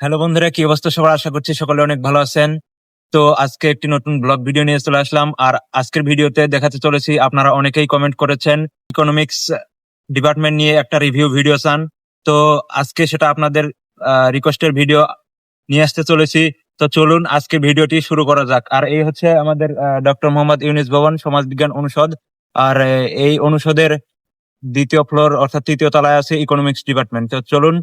Hello বন্ধুরা, কি অবস্থা সবার? আশা করছি সকলে অনেক ভালো আছেন। তো আজকে একটি নতুন ব্লগ ভিডিও নিয়ে চলে আসলাম। আর আজকের ভিডিওতে দেখাতে চলেছি, আপনারা অনেকেই কমেন্ট করেছেন ইকোনমিক্স ডিপার্টমেন্ট নিয়ে একটা রিভিউ ভিডিও চান। তো আজকে সেটা আপনাদের রিকোয়েস্টের ভিডিও নিয়ে আসতে চলেছি। তো চলুন আজকে ভিডিওটি শুরু করা যাক। আর এই হচ্ছে আমাদের ডক্টর মোহাম্মদ ইউনুস ভবন সমাজবিজ্ঞান অনুষদ। আর এই অনুষদের দ্বিতীয় ফ্লোর অর্থাৎ তৃতীয় তলায় আছে ইকোনমিক্স ডিপার্টমেন্ট। তো চলুন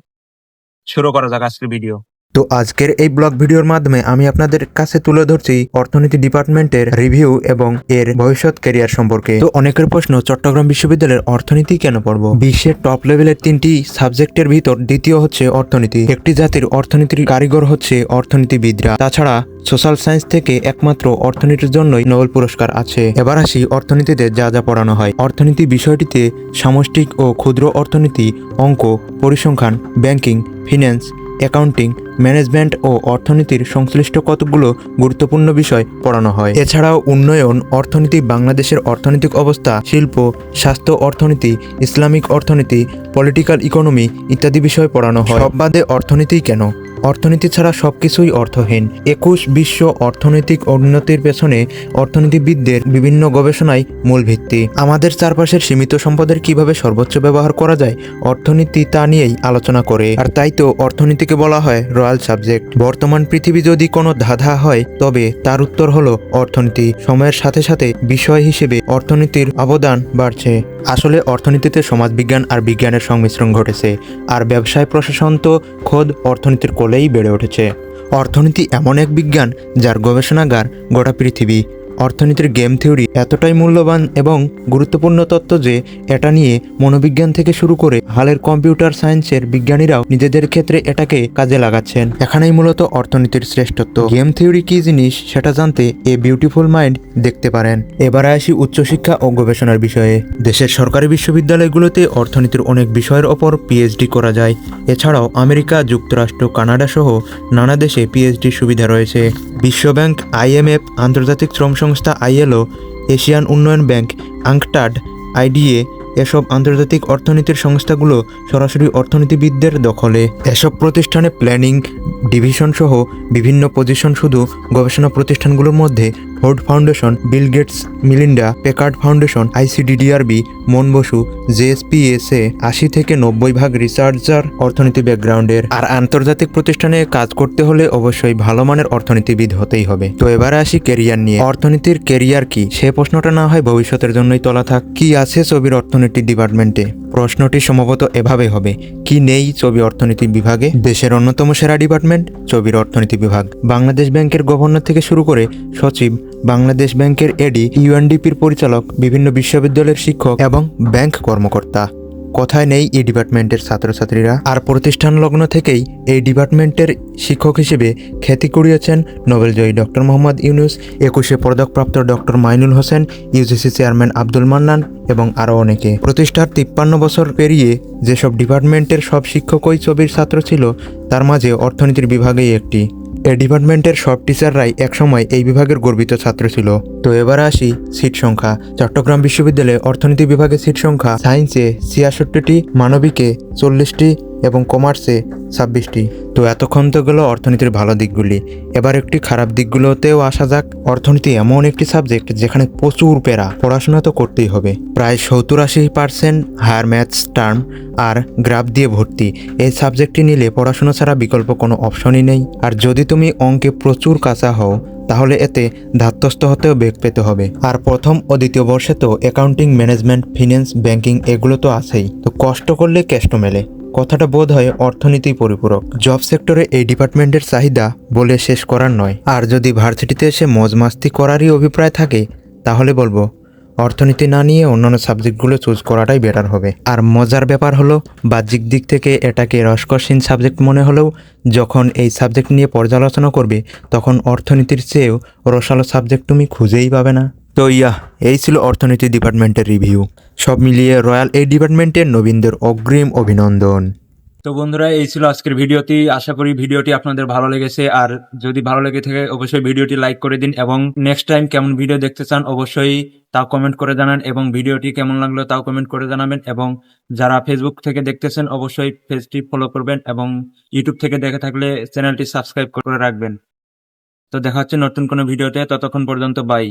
শুরু করা যাক আজকের ভিডিও। তো আজকের এই ব্লগ ভিডিওর মাধ্যমে আমি আপনাদের কাছে তুলে ধরছি অর্থনীতি ডিপার্টমেন্টের রিভিউ এবং এর ভবিষ্যৎ ক্যারিয়ার সম্পর্কে। তো অনেকের প্রশ্ন, চট্টগ্রাম বিশ্ববিদ্যালয়ের অর্থনীতি কেন পড়বো? বিশ্বের টপ লেভেলের 3টি সাবজেক্টের ভিতর দ্বিতীয় হচ্ছে অর্থনীতি। একটি জাতির অর্থনীতির কারিগর হচ্ছে অর্থনীতিবিদরা। তাছাড়া সোশ্যাল সায়েন্স থেকে একমাত্র অর্থনীতির জন্যই নোবেল পুরস্কার আছে। এবার আসি অর্থনীতিতে যা যা পড়ানো হয়। অর্থনীতি বিষয়টিতে সামষ্টিক ও ক্ষুদ্র অর্থনীতি, অঙ্ক, পরিসংখ্যান, ব্যাংকিং, ফিন্যান্স, অ্যাকাউন্টিং, ম্যানেজমেন্ট ও অর্থনীতির সংশ্লিষ্ট কতগুলো গুরুত্বপূর্ণ বিষয় পড়ানো হয়। এছাড়াও উন্নয়ন অর্থনীতি, বাংলাদেশের অর্থনৈতিক অবস্থা, শিল্প, স্বাস্থ্য অর্থনীতি, ইসলামিক অর্থনীতি, পলিটিক্যাল ইকোনমি ইত্যাদি বিষয় পড়ানো হয়। সব বাদে অর্থনীতি কেন? অর্থনীতি ছাড়া সবকিছুই অর্থহীন। 21 বিশ্ব অর্থনৈতিক উন্নতির পেছনে অর্থনীতিবিদদের বিভিন্ন গবেষণাই মূল ভিত্তি। আমাদের চারপাশের সীমিত সম্পদের কিভাবে সর্বোচ্চ ব্যবহার করা যায়, অর্থনীতি তা নিয়েই আলোচনা করে। আর তাই তো অর্থনীতিকে বলা হয় রয়্যাল সাবজেক্ট। বর্তমান পৃথিবী যদি কোনো ধাঁধা হয়, তবে তার উত্তর হলো অর্থনীতি। সময়ের সাথে সাথে বিষয় হিসেবে অর্থনীতির অবদান বাড়ছে। আসলে অর্থনীতিতে সমাজবিজ্ঞান আর বিজ্ঞানের সংমিশ্রণ ঘটেছে। আর ব্যবসায় প্রশাসন তো খোদ অর্থনীতির কোলেই বেড়ে উঠেছে। অর্থনীতি এমন এক বিজ্ঞান যার গবেষণাগার গোটা পৃথিবী। অর্থনীতির গেম থিওরি এতটাই মূল্যবান এবং গুরুত্বপূর্ণ তত্ত্ব যে এটা নিয়ে মনোবিজ্ঞান থেকে শুরু করে হালের কম্পিউটার সায়েন্সের বিজ্ঞানীরাও নিজেদের ক্ষেত্রে এটাকে কাজে লাগাচ্ছেন। এখানেই মূলত অর্থনীতির শ্রেষ্ঠত্ব। গেম থিওরি কি জিনিস সেটা জানতে এ বিউটিফুল মাইন্ড দেখতে পারেন। এবারে আসি উচ্চশিক্ষা ও গবেষণার বিষয়ে। দেশের সরকারি বিশ্ববিদ্যালয়গুলোতে অর্থনীতির অনেক বিষয়ের ওপর পিএইচডি করা যায়। এছাড়াও আমেরিকা যুক্তরাষ্ট্র, কানাডা সহ নানা দেশে পিএইচডির সুবিধা রয়েছে। বিশ্বব্যাংক, আইএমএফ, আন্তর্জাতিক শ্রম সংস্থা আইএলও, এশিয়ান উন্নয়ন ব্যাংক, আংকটাড, আইডিএ এসব আন্তর্জাতিক অর্থনীতির সংস্থাগুলো সরাসরি অর্থনীতিবিদদের দখলে। এসব প্রতিষ্ঠানে প্ল্যানিং ডিভিশন সহ বিভিন্ন পজিশন শুধু গবেষণা প্রতিষ্ঠানগুলোর মধ্যে Ford Foundation, Bill Gates, Melinda, Packard Foundation, ICDDRB, মন বসু, জেএসপিএসএ 80 থেকে 90% রিসার্চার অর্থনীতি ব্যাকগ্রাউন্ডের। আর আন্তর্জাতিক প্রতিষ্ঠানে কাজ করতে হলে অবশ্যই ভালো মানের অর্থনীতিবিদ হতেই হবে। তো এবারে আসি ক্যারিয়ার নিয়ে। অর্থনীতির ক্যারিয়ার কি, সে প্রশ্নটা না হয় ভবিষ্যতের জন্যই তোলা থাক। কি আছে ছবির অর্থনীতি ডিপার্টমেন্টে? প্রশ্নটি সম্ভবত এভাবে হবে, কি নেই ছবি অর্থনীতি বিভাগে? দেশের অন্যতম সেরা ডিপার্টমেন্ট ছবির অর্থনীতি বিভাগ। বাংলাদেশ ব্যাংকের গভর্নর থেকে শুরু করে সচিব, বাংলাদেশ ব্যাংকের এডি, ইউএনডিপির পরিচালক, বিভিন্ন বিশ্ববিদ্যালয়ের শিক্ষক এবং ব্যাংক কর্মকর্তা, কোথায় নেই এই ডিপার্টমেন্টের ছাত্রছাত্রীরা? আর প্রতিষ্ঠান লগ্ন থেকেই এই ডিপার্টমেন্টের শিক্ষক হিসেবে খ্যাতি কুড়িয়েছেন নোবেলজয়ী ডক্টর মোহাম্মদ ইউনুস, 21 পদকপ্রাপ্ত doctor Mainul Hossain, UGC chairman Abdul Mannan এবং আরও অনেকে। প্রতিষ্ঠার 53 বছর পেরিয়ে যেসব ডিপার্টমেন্টের সব শিক্ষকই ছবির ছাত্র ছিল, তার মাঝে অর্থনীতির বিভাগেই একটি। এই ডিপার্টমেন্টের সব টিচাররাই একসময় এই বিভাগের গর্বিত ছাত্র ছিল। তো এবার আসি সিট সংখ্যা। চট্টগ্রাম বিশ্ববিদ্যালয়ে অর্থনীতি বিভাগের সিট সংখ্যা সায়েন্সে 66টি, মানবিকে 40টি এবং কমার্সে 26টি। তো এতক্ষণ তো গেল অর্থনীতির ভালো দিকগুলি। এবার একটি খারাপ দিকগুলোতেও আসা যাক। অর্থনীতি এমন একটি সাবজেক্ট যেখানে প্রচুর প্যারা, পড়াশোনা তো করতেই হবে। প্রায় 70-80% হায়ার ম্যাথস টার্ম আর গ্রাফ দিয়ে ভর্তি। এই সাবজেক্টটি নিলে পড়াশোনা ছাড়া বিকল্প কোনো অপশনই নেই। আর যদি তুমি অঙ্কে প্রচুর কাঁচা হও, তাহলে এতে ধাতস্থ হতেও বেগ পেতে হবে। আর প্রথম ও দ্বিতীয় বর্ষে তো অ্যাকাউন্টিং, ম্যানেজমেন্ট, ফিন্যান্স, ব্যাংকিং এগুলো তো আছেই। তো কষ্ট করলে কেষ্ট মেলে, কথাটা বোধ হয় অর্থনীতি পরিপূরক। জব সেক্টরে এই ডিপার্টমেন্টের চাহিদা বলে শেষ করার নয়। আর যদি ভার্সিটিতে এসে মজ মাস্তি করারই অভিপ্রায় থাকে, তাহলে বলবো অর্থনীতি না নিয়ে অন্যান্য সাবজেক্টগুলো চুজ করাটাই বেটার হবে। আর মজার ব্যাপার হলো, বাহ্যিক দিক থেকে এটাকে রসকসীন সাবজেক্ট মনে হলেও যখন এই সাবজেক্ট নিয়ে পর্যালোচনা করবে, তখন অর্থনীতির চেয়েও রসালো সাবজেক্ট তুমি খুঁজেই পাবে না। তো এই ছিল অর্থনীতি ডিপার্টমেন্টের রিভিউ। সব মিলিয়ে রয়্যাল এই ডিপার্টমেন্টের নবীনদের অগ্রিম অভিনন্দন। তো বন্ধুরা, এই ছিল আজকের ভিডিওটি। আশা করি ভিডিওটি আপনাদের ভালো লেগেছে, আর যদি ভালো লেগে থাকে অবশ্যই ভিডিওটি লাইক করে দিন, এবং নেক্সট টাইম কেমন ভিডিও দেখতে চান অবশ্যই তাও কমেন্ট করে জানান, এবং ভিডিওটি কেমন লাগলো তাও কমেন্ট করে জানাবেন। এবং যারা ফেসবুক থেকে দেখতেছেন অবশ্যই পেজটি ফলো করবেন, এবং ইউটিউব থেকে দেখে থাকলে চ্যানেলটি সাবস্ক্রাইব করে রাখবেন। তো দেখা হচ্ছে নতুন কোনো ভিডিওতে, ততক্ষণ পর্যন্ত বাই।